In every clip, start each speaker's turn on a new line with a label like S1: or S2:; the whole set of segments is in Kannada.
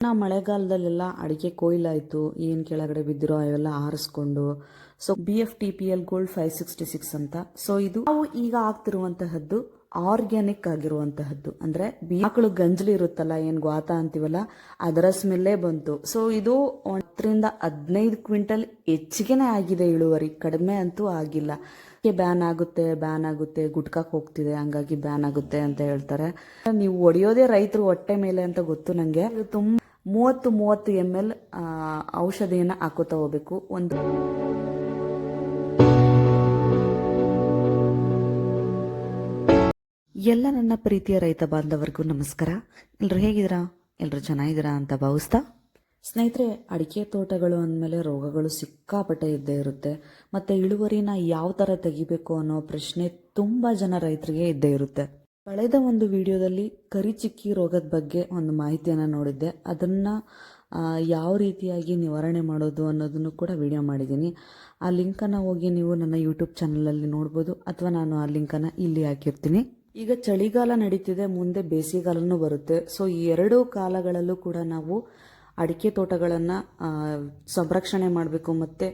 S1: ಮಳೆಗಾಲದಲ್ಲೆಲ್ಲ ಅಡಿಕೆ ಕೊಯ್ಲಾಯಿತು, ಏನು ಕೆಳಗಡೆ ಬಿದ್ದಿರೋ ಅವೆಲ್ಲ ಆರಿಸ್ಕೊಂಡು ಸೊ BFTPL ಗೋಲ್ಡ್ 566 ಅಂತ. ಸೊ ಇದು ನಾವು ಈಗ ಆಗ್ತಿರುವಂತಹದ್ದು ಆರ್ಗ್ಯಾನಿಕ್ ಆಗಿರುವಂತಹದ್ದು, ಅಂದ್ರೆ ಆಕಳು ಗಂಜಲಿ ಇರುತ್ತಲ್ಲ, ಏನ್ ಗ್ವಾತ ಅಂತೀವಲ್ಲ, ಅದರ ಸ್ಮೆಲ್ಲೇ ಬಂತು. ಸೊ ಇದು 10-15 ಕ್ವಿಂಟಲ್ ಹೆಚ್ಚಿಗೆನೆ ಆಗಿದೆ ಇಳುವರಿ, ಕಡಿಮೆ ಅಂತೂ ಆಗಿಲ್ಲ. ಬ್ಯಾನ್ ಆಗುತ್ತೆ ಗುಟ್ಕಾಕ್ ಹೋಗ್ತಿದೆ, ಹಂಗಾಗಿ ಬ್ಯಾನ್ ಆಗುತ್ತೆ ಅಂತ ಹೇಳ್ತಾರೆ. ನೀವು ಹೊಡೆಯೋದೇ ರೈತರು ಹೊಟ್ಟೆ ಮೇಲೆ ಅಂತ ಗೊತ್ತು ನಂಗೆ. ಇದು ತುಂಬಾ 30 ml ಔಷಧಿಯನ್ನ ಹಾಕೋತಾ ಹೋಗ್ಬೇಕು. ಎಲ್ಲ ನನ್ನ ಪ್ರೀತಿಯ ರೈತ ಬಾಂಧವರಿಗೂ ನಮಸ್ಕಾರ. ಎಲ್ಲರೂ ಹೇಗಿದ್ದೀರಾ? ಎಲ್ಲರೂ ಚೆನ್ನಾಗಿದ್ದೀರಾ ಅಂತ ಭಾವಿಸ್ತಾ, ಸ್ನೇಹಿತರೆ, ಅಡಿಕೆ ತೋಟಗಳು ಅಂದಮೇಲೆ ರೋಗಗಳು ಸಿಕ್ಕಾಪಟ್ಟೆ ಇದ್ದೇ ಇರುತ್ತೆ. ಮತ್ತೆ ಇಳುವರಿನ ಯಾವ ಥರ ತೆಗಿಬೇಕು ಅನ್ನೋ ಪ್ರಶ್ನೆ ತುಂಬ ಜನ ರೈತರಿಗೆ ಇದ್ದೇ ಇರುತ್ತೆ. ಕಳೆದ ಒಂದು ವಿಡಿಯೋದಲ್ಲಿ ಕರಿಚಿಕ್ಕಿ ರೋಗದ ಬಗ್ಗೆ ಒಂದು ಮಾಹಿತಿಯನ್ನು ನೋಡಿದ್ದೆ. ಅದನ್ನು ಯಾವ ರೀತಿಯಾಗಿ ನಿವಾರಣೆ ಮಾಡೋದು ಅನ್ನೋದನ್ನು ಕೂಡ ವಿಡಿಯೋ ಮಾಡಿದ್ದೀನಿ. ಆ ಲಿಂಕನ್ನು ಹೋಗಿ ನೀವು ನನ್ನ ಯೂಟ್ಯೂಬ್ ಚಾನಲಲ್ಲಿ ನೋಡ್ಬೋದು, ಅಥವಾ ನಾನು ಆ ಲಿಂಕನ್ನು ಇಲ್ಲಿ ಹಾಕಿರ್ತೀನಿ. ಈಗ ಚಳಿಗಾಲ ನಡೀತಿದೆ, ಮುಂದೆ ಬೇಸಿಗೆಗಾಲನೂ ಬರುತ್ತೆ. ಸೊ ಈ ಎರಡೂ ಕಾಲಗಳಲ್ಲೂ ಕೂಡ ನಾವು ಅಡಿಕೆ ತೋಟಗಳನ್ನು ಸಂರಕ್ಷಣೆ ಮಾಡಬೇಕು, ಮತ್ತು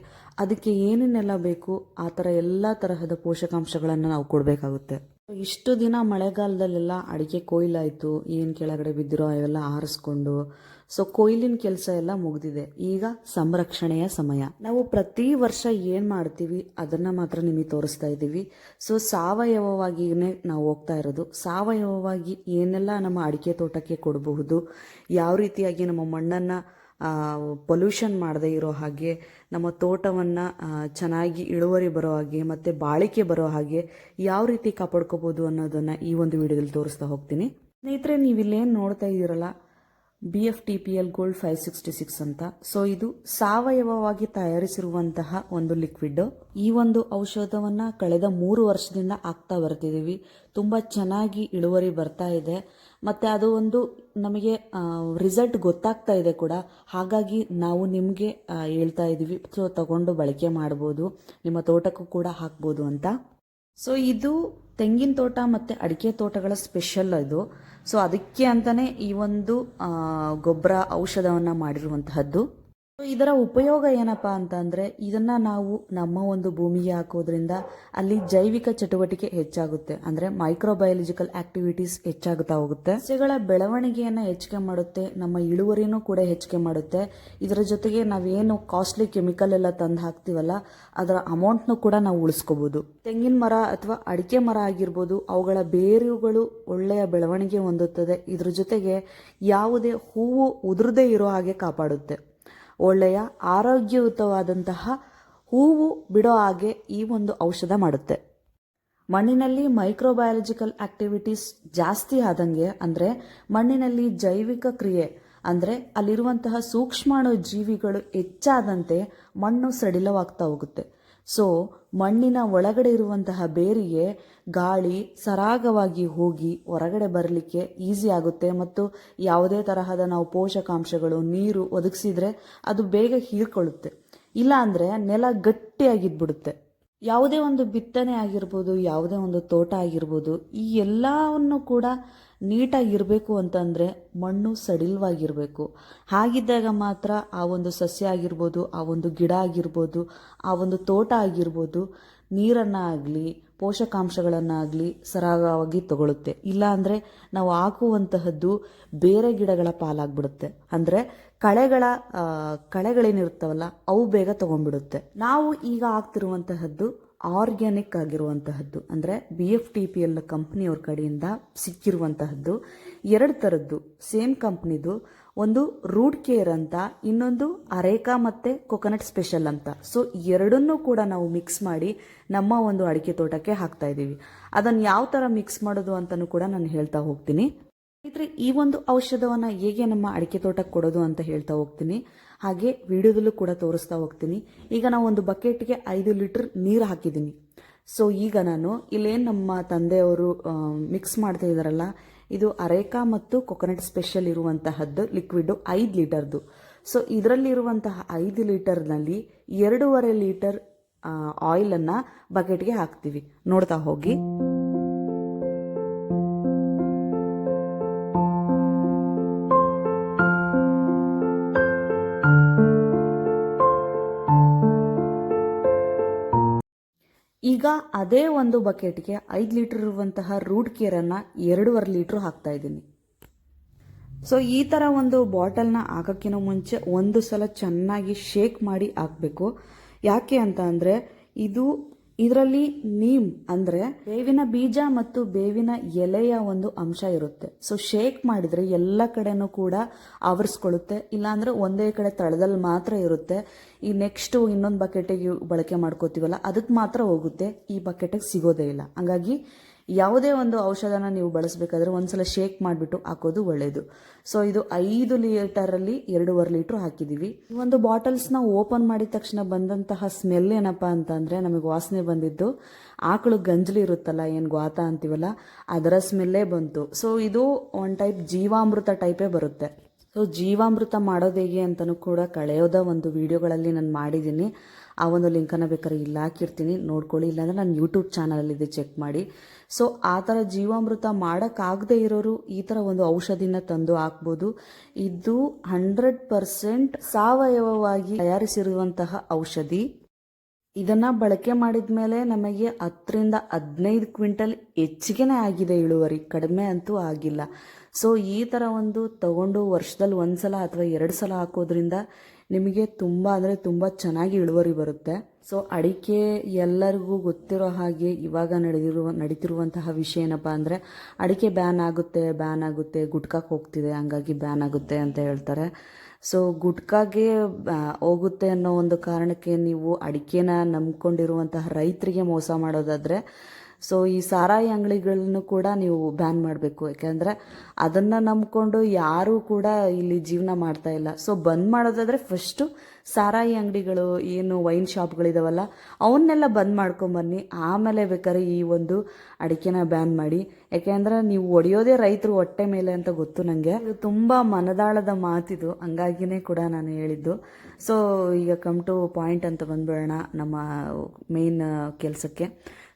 S1: ಅದಕ್ಕೆ ಏನೇನೆಲ್ಲ ಬೇಕು ಆ ಥರ ಎಲ್ಲ ತರಹದ ಪೋಷಕಾಂಶಗಳನ್ನು ನಾವು ಕೊಡಬೇಕಾಗುತ್ತೆ. ಇಷ್ಟು ದಿನ ಮಳೆಗಾಲದಲ್ಲೆಲ್ಲ ಅಡಿಕೆ ಕೊಯ್ಲಾಯಿತು, ಏನು ಕೆಳಗಡೆ ಬಿದ್ದಿರೋ ಅವೆಲ್ಲ ಆರಿಸ್ಕೊಂಡು ಸೊ ಕೊಯ್ಲಿನ ಕೆಲಸ ಎಲ್ಲ ಮುಗಿದಿದೆ. ಈಗ ಸಂರಕ್ಷಣೆಯ ಸಮಯ. ನಾವು ಪ್ರತಿ ವರ್ಷ ಏನು ಮಾಡ್ತೀವಿ ಅದನ್ನು ಮಾತ್ರ ನಿಮಗೆ ತೋರಿಸ್ತಾ ಇದ್ದೀವಿ. ಸೊ ಸಾವಯವವಾಗಿಯೇ ನಾವು ಹೋಗ್ತಾ ಇರೋದು. ಸಾವಯವವಾಗಿ ಏನೆಲ್ಲ ನಮ್ಮ ಅಡಿಕೆ ತೋಟಕ್ಕೆ ಕೊಡಬಹುದು, ಯಾವ ರೀತಿಯಾಗಿ ನಮ್ಮ ಮಣ್ಣನ್ನು ಪೊಲ್ಯೂಷನ್ ಮಾಡದೇ ಇರೋ ಹಾಗೆ, ನಮ್ಮ ತೋಟವನ್ನು ಚೆನ್ನಾಗಿ ಇಳುವರಿ ಬರೋ ಹಾಗೆ ಮತ್ತು ಬಾಳಿಕೆ ಬರೋ ಹಾಗೆ ಯಾವ ರೀತಿ ಕಾಪಾಡ್ಕೋಬೋದು ಅನ್ನೋದನ್ನು ಈ ಒಂದು ವಿಡಿಯೋದಲ್ಲಿ ತೋರಿಸ್ತಾ ಹೋಗ್ತೀನಿ. ಸ್ನೇಹಿತರೆ, ನೀವಿಲ್ಲೇನು ನೋಡ್ತಾ ಇದ್ದೀರಲ್ಲ, BFTPL ಗೋಲ್ಡ್ 566 ಅಂತ. ಸೊ ಇದು ಸಾವಯವವಾಗಿ ತಯಾರಿಸಿರುವಂತಹ ಒಂದು ಲಿಕ್ವಿಡ್. ಈ ಒಂದು ಔಷಧವನ್ನ ಕಳೆದ 3 ವರ್ಷದಿಂದ ಹಾಕ್ತಾ ಬರ್ತಿದ್ದೀವಿ. ತುಂಬಾ ಚೆನ್ನಾಗಿ ಇಳುವರಿ ಬರ್ತಾ ಇದೆ, ಮತ್ತೆ ಅದು ಒಂದು ನಮಗೆ ರಿಸಲ್ಟ್ ಗೊತ್ತಾಗ್ತಾ ಇದೆ ಕೂಡ. ಹಾಗಾಗಿ ನಾವು ನಿಮಗೆ ಹೇಳ್ತಾ ಇದ್ದೀವಿ, ಸೊ ತಗೊಂಡು ಬಳಕೆ ಮಾಡ್ಬೋದು, ನಿಮ್ಮ ತೋಟಕ್ಕೂ ಕೂಡ ಹಾಕ್ಬೋದು ಅಂತ. ಸೊ ಇದು ತೆಂಗಿನ ತೋಟ ಮತ್ತು ಅಡಿಕೆ ತೋಟಗಳ ಸ್ಪೆಷಲ್ ಇದು. ಸೊ ಅದಕ್ಕೆ ಅಂತಾನೆ ಈ ಒಂದು ಗೊಬ್ಬರ ಔಷಧವನ್ನು ಮಾಡಿರುವಂತಹದ್ದು. ಇದರ ಉಪಯೋಗ ಏನಪ್ಪಾ ಅಂತಂದ್ರೆ, ಇದನ್ನ ನಾವು ನಮ್ಮ ಒಂದು ಭೂಮಿಗೆ ಹಾಕೋದ್ರಿಂದ ಅಲ್ಲಿ ಜೈವಿಕ ಚಟುವಟಿಕೆ ಹೆಚ್ಚಾಗುತ್ತೆ, ಅಂದ್ರೆ ಮೈಕ್ರೋಬಯಾಲಜಿಕಲ್ ಆಕ್ಟಿವಿಟೀಸ್ ಹೆಚ್ಚಾಗುತ್ತಾ ಹೋಗುತ್ತೆ. ಸಸ್ಯಗಳ ಬೆಳವಣಿಗೆಯನ್ನ ಹೆಚ್ಚಿಗೆ ಮಾಡುತ್ತೆ, ನಮ್ಮ ಇಳುವರಿನೂ ಕೂಡ ಹೆಚ್ಚಿಗೆ ಮಾಡುತ್ತೆ. ಇದರ ಜೊತೆಗೆ ನಾವೇನು ಕಾಸ್ಟ್ಲಿ ಕೆಮಿಕಲ್ ಎಲ್ಲ ತಂದು ಹಾಕ್ತಿವಲ್ಲ, ಅದರ ಅಮೌಂಟ್ನು ಕೂಡ ನಾವು ಉಳಿಸ್ಕೋಬಹುದು. ತೆಂಗಿನ ಮರ ಅಥವಾ ಅಡಿಕೆ ಮರ ಆಗಿರ್ಬೋದು, ಅವುಗಳ ಬೇರುಗಳು ಒಳ್ಳೆಯ ಬೆಳವಣಿಗೆ ಹೊಂದುತ್ತದೆ. ಇದ್ರ ಜೊತೆಗೆ ಯಾವುದೇ ಹೂವು ಉದುರದೇ ಇರೋ ಹಾಗೆ ಕಾಪಾಡುತ್ತೆ. ಒಳ್ಳೆಯ ಆರೋಗ್ಯಯುತವಾದಂತಹ ಹೂವು ಬಿಡೋ ಹಾಗೆ ಈ ಒಂದು ಔಷಧ ಮಾಡುತ್ತೆ. ಮಣ್ಣಿನಲ್ಲಿ ಮೈಕ್ರೋಬಯಾಲಜಿಕಲ್ ಆಕ್ಟಿವಿಟೀಸ್ ಜಾಸ್ತಿ ಆದಂಗೆ, ಅಂದರೆ ಮಣ್ಣಿನಲ್ಲಿ ಜೈವಿಕ ಕ್ರಿಯೆ, ಅಂದರೆ ಅಲ್ಲಿರುವಂತಹ ಸೂಕ್ಷ್ಮಾಣು ಜೀವಿಗಳು ಹೆಚ್ಚಾದಂತೆ ಮಣ್ಣು ಸಡಿಲವಾಗ್ತಾ ಹೋಗುತ್ತೆ. ಸೊ ಮಣ್ಣಿನ ಒಳಗಡೆ ಇರುವಂತಹ ಬೇರಿಗೆ ಗಾಳಿ ಸರಾಗವಾಗಿ ಹೋಗಿ ಹೊರಗಡೆ ಬರಲಿಕ್ಕೆ ಈಸಿ ಆಗುತ್ತೆ, ಮತ್ತು ಯಾವುದೇ ತರಹದ ನಾವು ಪೋಷಕಾಂಶಗಳು, ನೀರು ಒದಗಿಸಿದ್ರೆ ಅದು ಬೇಗ ಹೀರ್ಕೊಳ್ಳುತ್ತೆ. ಇಲ್ಲ ಅಂದರೆ ನೆಲ ಗಟ್ಟಿಯಾಗಿದ್ಬಿಡುತ್ತೆ. ಯಾವುದೇ ಒಂದು ಬಿತ್ತನೆ ಆಗಿರ್ಬೋದು, ಯಾವುದೇ ಒಂದು ತೋಟ ಆಗಿರ್ಬೋದು, ಈ ಎಲ್ಲವನ್ನು ಕೂಡ ನೀಟಾಗಿರಬೇಕು ಅಂತಂದರೆ ಮಣ್ಣು ಸಡಿಲವಾಗಿರಬೇಕು. ಹಾಗಿದ್ದಾಗ ಮಾತ್ರ ಆ ಒಂದು ಸಸ್ಯ ಆಗಿರ್ಬೋದು, ಆ ಒಂದು ಗಿಡ ಆಗಿರ್ಬೋದು, ಆ ಒಂದು ತೋಟ ಆಗಿರ್ಬೋದು ನೀರನ್ನು ಆಗಲಿ ಪೋಷಕಾಂಶಗಳನ್ನಾಗಲಿ ಸರಾಗವಾಗಿ ತಗೊಳುತ್ತೆ. ಇಲ್ಲ ಅಂದರೆ ನಾವು ಹಾಕುವಂತಹದ್ದು ಬೇರೆ ಗಿಡಗಳ ಪಾಲಾಗ್ಬಿಡುತ್ತೆ, ಅಂದರೆ ಕಳೆಗಳೇನಿರುತ್ತವಲ್ಲ ಅವು ಬೇಗ ತಗೊಂಡ್ಬಿಡುತ್ತೆ. ನಾವು ಈಗ ಆಗ್ತಿರುವಂತಹದ್ದು ಆರ್ಗ್ಯಾನಿಕ್ ಆಗಿರುವಂತಹದ್ದು, ಅಂದರೆ BFTPL ಕಂಪ್ನಿಯವ್ರ ಕಡೆಯಿಂದ ಸಿಕ್ಕಿರುವಂತಹದ್ದು. 2 ಥರದ್ದು ಸೇಮ್ ಕಂಪ್ನಿದು, ಒಂದು ರೂಟ್ ಕೇರ್ ಅಂತ, ಇನ್ನೊಂದು ಅರೇಕಾ ಮತ್ತೆ ಕೊಕೊನಟ್ ಸ್ಪೆಷಲ್ ಅಂತ. ಸೊ ಎರಡನ್ನೂ ಕೂಡ ನಾವು ಮಿಕ್ಸ್ ಮಾಡಿ ನಮ್ಮ ಒಂದು ಅಡಿಕೆ ತೋಟಕ್ಕೆ ಹಾಕ್ತಾ ಇದ್ದೀವಿ. ಅದನ್ನು ಯಾವ ಥರ ಮಿಕ್ಸ್ ಮಾಡೋದು ಅಂತಲೂ ಕೂಡ ನಾನು ಹೇಳ್ತಾ ಹೋಗ್ತೀನಿ. ಸ್ನೇಹಿತರೆ, ಈ ಒಂದು ಔಷಧವನ್ನು ಹೇಗೆ ನಮ್ಮ ಅಡಿಕೆ ತೋಟಕ್ಕೆ ಕೊಡೋದು ಅಂತ ಹೇಳ್ತಾ ಹೋಗ್ತೀನಿ, ಹಾಗೆ ವಿಡಿಯೋದಲ್ಲೂ ಕೂಡ ತೋರಿಸ್ತಾ ಹೋಗ್ತೀನಿ. ಈಗ ನಾವು ಒಂದು ಬಕೆಟ್ಗೆ 5 ಲೀಟರ್ ನೀರು ಹಾಕಿದ್ದೀನಿ. ಸೊ ಈಗ ನಾನು ಇಲ್ಲೇನು ನಮ್ಮ ತಂದೆಯವರು ಮಿಕ್ಸ್ ಮಾಡ್ತಾ ಇದ್ದಾರಲ್ಲ, ಇದು ಅರೇಕಾ ಮತ್ತು ಕೊಕೊನಟ್ ಸ್ಪೆಷಲ್ ಇರುವಂತಹದ್ದು ಲಿಕ್ವಿಡ್ 5 ಲೀಟರ್ದು. ಸೊ ಇದರಲ್ಲಿರುವಂತಹ 5 ಲೀಟರ್ನಲ್ಲಿ 2.5 ಲೀಟರ್ ಆಯಿಲನ್ನು ಬಕೆಟ್ಗೆ ಹಾಕ್ತೀವಿ. ನೋಡ್ತಾ ಹೋಗಿ. ಈಗ ಅದೇ ಒಂದು ಬಕೆಟ್ಗೆ 5 ಲೀಟರ್ ಇರುವಂತಹ ರೂಟ್ ಕೇರನ್ನು 2.5 ಲೀಟ್ರ್ ಹಾಕ್ತಾ ಇದ್ದೀನಿ. ಸೊ ಈ ಥರ ಒಂದು ಬಾಟಲ್ನ ಹಾಕೋಕ್ಕಿಂತ ಮುಂಚೆ ಒಂದು ಸಲ ಚೆನ್ನಾಗಿ ಶೇಕ್ ಮಾಡಿ ಹಾಕಬೇಕು. ಯಾಕೆ ಅಂತ ಅಂದರೆ ಇದರಲ್ಲಿ ನೀಮ್ ಅಂದರೆ ಬೇವಿನ ಬೀಜ ಮತ್ತು ಬೇವಿನ ಎಲೆಯ ಒಂದು ಅಂಶ ಇರುತ್ತೆ. ಸೊ ಶೇಕ್ ಮಾಡಿದರೆ ಎಲ್ಲ ಕಡೆನೂ ಕೂಡ ಆವರಿಸ್ಕೊಳ್ಳುತ್ತೆ. ಇಲ್ಲಾಂದರೆ ಒಂದೇ ಕಡೆ ತಳದಲ್ಲಿ ಮಾತ್ರ ಇರುತ್ತೆ. ಈ ನೆಕ್ಸ್ಟ್ ಇನ್ನೊಂದು ಬಕೆಟಿಗೆ ಬಳಕೆ ಮಾಡ್ಕೋತೀವಲ್ಲ ಅದಕ್ಕೆ ಮಾತ್ರ ಹೋಗುತ್ತೆ, ಈ ಬಕೆಟಿಗೆ ಸಿಗೋದೇ ಇಲ್ಲ. ಹಂಗಾಗಿ ಯಾವುದೇ ಒಂದು ಔಷಧನ ನೀವು ಬಳಸಬೇಕಾದ್ರೆ ಒಂದ್ಸಲ ಶೇಕ್ ಮಾಡಿಬಿಟ್ಟು ಹಾಕೋದು ಒಳ್ಳೆಯದು. ಸೊ ಇದು 5 ಲೀಟರಲ್ಲಿ 2.5 ಲೀಟ್ರ್ ಹಾಕಿದ್ದೀವಿ. ಈ ಒಂದು ಬಾಟಲ್ಸ್ನ ಓಪನ್ ಮಾಡಿದ ತಕ್ಷಣ ಬಂದಂತಹ ಸ್ಮೆಲ್ ಏನಪ್ಪ ಅಂತಂದರೆ, ನಮಗೆ ವಾಸನೆ ಬಂದಿದ್ದು ಆಕಳು ಗಂಜಲು ಇರುತ್ತಲ್ಲ, ಏನು ಗ್ವಾತ ಅಂತೀವಲ್ಲ, ಅದರ ಸ್ಮೆಲ್ಲೇ ಬಂತು. ಸೊ ಇದು ಒಂದು ಟೈಪ್ ಜೀವಾಮೃತ ಟೈಪೇ ಬರುತ್ತೆ. ಸೊ ಜೀವಾಮೃತ ಮಾಡೋದು ಹೇಗೆ ಅಂತಲೂ ಕೂಡ ಕಳೆಯೋದ ಒಂದು ವಿಡಿಯೋಗಳಲ್ಲಿ ನಾನು ಮಾಡಿದ್ದೀನಿ. ಆ ಒಂದು ಲಿಂಕನ್ನು ಬೇಕಾದ್ರೆ ಇಲ್ಲಿ ಹಾಕಿರ್ತೀನಿ, ನೋಡ್ಕೊಳ್ಳಿ. ಇಲ್ಲಾಂದರೆ ನಾನು ಯೂಟ್ಯೂಬ್ ಚಾನಲಲ್ಲಿದೆ, ಚೆಕ್ ಮಾಡಿ. ಸೊ ಆ ಥರ ಜೀವಾಮೃತ ಮಾಡೋಕ್ಕಾಗದೇ ಇರೋರು ಈ ಥರ ಒಂದು ಔಷಧಿನ ತಂದು ಹಾಕ್ಬೋದು. ಇದು 100% ಸಾವಯವವಾಗಿ ತಯಾರಿಸಿರುವಂತಹ ಔಷಧಿ. ಇದನ್ನು ಬಳಕೆ ಮಾಡಿದ ಮೇಲೆ ನಮಗೆ 10 ರಿಂದ 15 ಕ್ವಿಂಟಲ್ ಹೆಚ್ಚಿಗೆನೇ ಆಗಿದೆ ಇಳುವರಿ, ಕಡಿಮೆ ಅಂತೂ ಆಗಿಲ್ಲ. ಸೊ ಈ ಥರ ಒಂದು ತಗೊಂಡು ವರ್ಷದಲ್ಲಿ 1 ಸಲ ಅಥವಾ 2 ಸಲ ಹಾಕೋದ್ರಿಂದ ನಿಮಗೆ ತುಂಬ ಅಂದರೆ ತುಂಬ ಚೆನ್ನಾಗಿ ಇಳುವರಿ ಬರುತ್ತೆ. ಸೊ ಅಡಿಕೆ ಎಲ್ಲರಿಗೂ ಗೊತ್ತಿರೋ ಹಾಗೆ ಇವಾಗ ನಡೀತಿರುವಂತಹ ವಿಷಯ ಏನಪ್ಪ ಅಂದರೆ, ಅಡಿಕೆ ಬ್ಯಾನ್ ಆಗುತ್ತೆ, ಗುಟ್ಕಾಕ್ಕೆ ಹೋಗ್ತಿದೆ, ಹಂಗಾಗಿ ಬ್ಯಾನ್ ಆಗುತ್ತೆ ಅಂತ ಹೇಳ್ತಾರೆ. ಸೊ ಗುಟ್ಕಾಗೆ ಹೋಗುತ್ತೆ ಅನ್ನೋ ಒಂದು ಕಾರಣಕ್ಕೆ ನೀವು ಅಡಿಕೆನ ನಂಬ್ಕೊಂಡಿರುವಂತಹ ರೈತರಿಗೆ ಮೋಸ ಮಾಡೋದಾದರೆ, ಸೊ ಈ ಸಾರಾಯಿ ಅಂಗಡಿಗಳನ್ನು ಕೂಡ ನೀವು ಬ್ಯಾನ್ ಮಾಡಬೇಕು. ಯಾಕೆಂದರೆ ಅದನ್ನು ನಂಬ್ಕೊಂಡು ಯಾರೂ ಕೂಡ ಇಲ್ಲಿ ಜೀವನ ಮಾಡ್ತಾ ಇಲ್ಲ. ಸೊ ಬಂದ್ ಮಾಡೋದಾದರೆ ಫಸ್ಟು ಸಾರಾಯಿ ಅಂಗಡಿಗಳು, ಏನು ವೈನ್ ಶಾಪ್ಗಳಿದಾವಲ್ಲ, ಅವನ್ನೆಲ್ಲ ಬಂದ್ ಮಾಡ್ಕೊಂಬನ್ನಿ. ಆಮೇಲೆ ಬೇಕಾದ್ರೆ ಈ ಒಂದು ಅಡಿಕೆನ ಬ್ಯಾನ್ ಮಾಡಿ. ಯಾಕೆಂದರೆ ನೀವು ಹೊಡೆಯೋದೇ ರೈತರು ಹೊಟ್ಟೆ ಮೇಲೆ ಅಂತ ಗೊತ್ತು ನನಗೆ. ಇದು ತುಂಬ ಮನದಾಳದ ಮಾತಿದು, ಹಂಗಾಗಿನೇ ಕೂಡ ನಾನು ಹೇಳಿದ್ದು. ಸೊ ಈಗ ಕಮ್ ಟು ಪಾಯಿಂಟ್ ಅಂತ ಬಂದ್ಬಿಡೋಣ ನಮ್ಮ ಮೇನ್ ಕೆಲಸಕ್ಕೆ.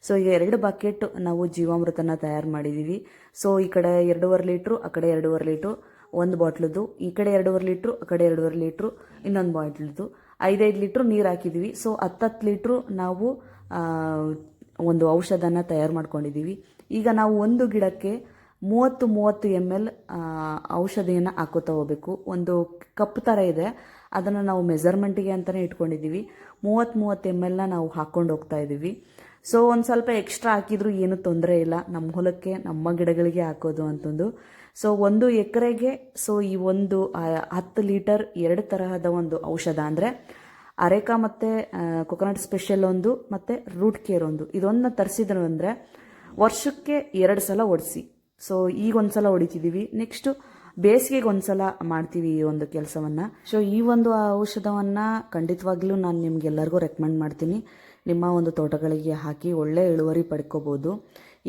S1: ಸೊ ಈಗ 2 ಬಕೆಟ್ ನಾವು ಜೀವಾಮೃತನ ತಯಾರು ಮಾಡಿದ್ದೀವಿ. ಸೊ ಈ ಕಡೆ 2.5 ಲೀಟ್ರು, ಆ ಕಡೆ 2.5 ಲೀಟ್ರು, ಒಂದು ಬಾಟ್ಲದ್ದು, ಈ ಕಡೆ 2.5 ಲೀಟ್ರು, ಆ ಕಡೆ 2.5 ಲೀಟ್ರು, ಇನ್ನೊಂದು ಬಾಟ್ಲದ್ದು, 5 ನೀರು ಹಾಕಿದ್ದೀವಿ. ಸೊ 10 ಲೀಟ್ರು ನಾವು ಒಂದು ಔಷಧನ ತಯಾರು ಮಾಡ್ಕೊಂಡಿದ್ದೀವಿ. ಈಗ ನಾವು ಒಂದು ಗಿಡಕ್ಕೆ 30 ml ಔಷಧಿಯನ್ನು ಹಾಕೋತಾ ಹೋಗ್ಬೇಕು. ಒಂದು ಕಪ್ ಥರ ಇದೆ, ಅದನ್ನು ನಾವು ಮೆಜರ್ಮೆಂಟಿಗೆ ಅಂತಲೇ ಇಟ್ಕೊಂಡಿದ್ದೀವಿ. 30 ml ನಾವು ಹಾಕ್ಕೊಂಡು ಹೋಗ್ತಾ ಇದ್ದೀವಿ. ಸೊ ಒಂದು ಸ್ವಲ್ಪ ಎಕ್ಸ್ಟ್ರಾ ಹಾಕಿದ್ರು ಏನೂ ತೊಂದರೆ ಇಲ್ಲ, ನಮ್ಮ ಹೊಲಕ್ಕೆ ನಮ್ಮ ಗಿಡಗಳಿಗೆ ಹಾಕೋದು ಅಂತಂದು. ಸೊ 1 ಎಕರೆಗೆ ಸೊ ಈ ಒಂದು 10 ಲೀಟರ್ 2 ತರಹದ ಒಂದು ಔಷಧ ಅಂದರೆ ಅರೇಕಾ ಮತ್ತು ಕೊಕೊನಟ್ ಸ್ಪೆಷಲ್ ಒಂದು ಮತ್ತು ರೂಟ್ ಕೇರ್ ಒಂದು, ಇದೊಂದನ್ನ ತರಿಸಿದ್ರು ಅಂದರೆ ವರ್ಷಕ್ಕೆ 2 ಸಲ ಹೊಡಿಸಿ. ಸೊ ಈಗ ಒಂದು ಸಲ ಹೊಡಿತಿದ್ದೀವಿ, ನೆಕ್ಸ್ಟು ಬೇಸಿಗೆಗೆ ಒಂದು ಸಲ ಮಾಡ್ತೀವಿ ಈ ಒಂದು ಕೆಲಸವನ್ನು. ಸೊ ಈ ಒಂದು ಔಷಧವನ್ನು ಖಂಡಿತವಾಗ್ಲೂ ನಾನು ನಿಮ್ಗೆಲ್ಲರಿಗೂ ರೆಕಮೆಂಡ್ ಮಾಡ್ತೀನಿ. ನಿಮ್ಮ ಒಂದು ತೋಟಗಳಿಗೆ ಹಾಕಿ ಒಳ್ಳೆ ಇಳುವರಿ ಪಡ್ಕೋಬೋದು.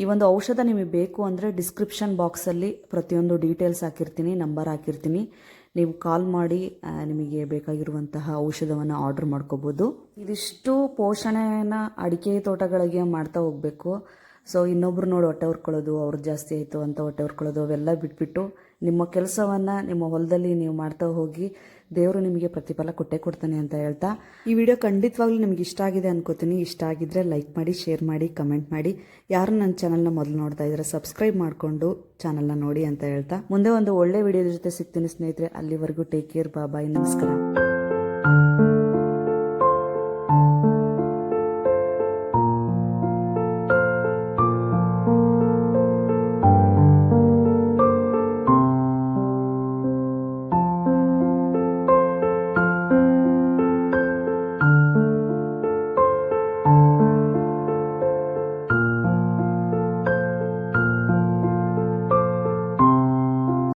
S1: ಈ ಒಂದು ಔಷಧ ನಿಮಗೆ ಬೇಕು ಅಂದರೆ ಡಿಸ್ಕ್ರಿಪ್ಷನ್ ಬಾಕ್ಸಲ್ಲಿ ಪ್ರತಿಯೊಂದು ಡೀಟೇಲ್ಸ್ ಹಾಕಿರ್ತೀನಿ, ನಂಬರ್ ಹಾಕಿರ್ತೀನಿ. ನೀವು ಕಾಲ್ ಮಾಡಿ ನಿಮಗೆ ಬೇಕಾಗಿರುವಂತಹ ಔಷಧವನ್ನು ಆರ್ಡರ್ ಮಾಡ್ಕೋಬೋದು. ಇದಿಷ್ಟು ಪೋಷಣೆನ ಅಡಿಕೆ ತೋಟಗಳಿಗೆ ಮಾಡ್ತಾ ಹೋಗಬೇಕು. ಸೊ ಇನ್ನೊಬ್ರು ನೋಡಿ ಹೊಟ್ಟೆ ಹೊರ್ಕೊಳ್ಳೋದು, ಅವ್ರದ್ದು ಜಾಸ್ತಿ ಆಯಿತು ಅಂತ ಹೊಟ್ಟೆ ಹೊರ್ಕೊಳ್ಳೋದು, ಅವೆಲ್ಲ ಬಿಟ್ಬಿಟ್ಟು ನಿಮ್ಮ ಕೆಲಸವನ್ನು ನಿಮ್ಮ ಹೊಲದಲ್ಲಿ ನೀವು ಮಾಡ್ತಾ ಹೋಗಿ, ದೇವರು ನಿಮಗೆ ಪ್ರತಿಫಲ ಕೊಟ್ಟೇ ಕೊಡ್ತಾನೆ ಅಂತ ಹೇಳ್ತಾ, ಈ ವಿಡಿಯೋ ಖಂಡಿತವಾಗ್ಲೂ ನಿಮ್ಗೆ ಇಷ್ಟ ಆಗಿದೆ ಅನ್ಕೋತೀನಿ. ಇಷ್ಟ ಆಗಿದ್ರೆ ಲೈಕ್ ಮಾಡಿ, ಶೇರ್ ಮಾಡಿ, ಕಮೆಂಟ್ ಮಾಡಿ. ಯಾರು ನನ್ನ ಚಾನಲ್ನ ಮೊದಲು ನೋಡ್ತಾ ಇದ್ದಾರೆ ಸಬ್ಸ್ಕ್ರೈಬ್ ಮಾಡಿಕೊಂಡು ಚಾನಲ್ನ ನೋಡಿ ಅಂತ ಹೇಳ್ತಾ, ಮುಂದೆ ಒಂದು ಒಳ್ಳೆ ವಿಡಿಯೋದ ಜೊತೆ ಸಿಗ್ತೀನಿ ಸ್ನೇಹಿತರೆ. ಅಲ್ಲಿವರೆಗೂ ಟೇಕ್ ಕೇರ್, ಬಾಯ್, ನಮಸ್ಕಾರ.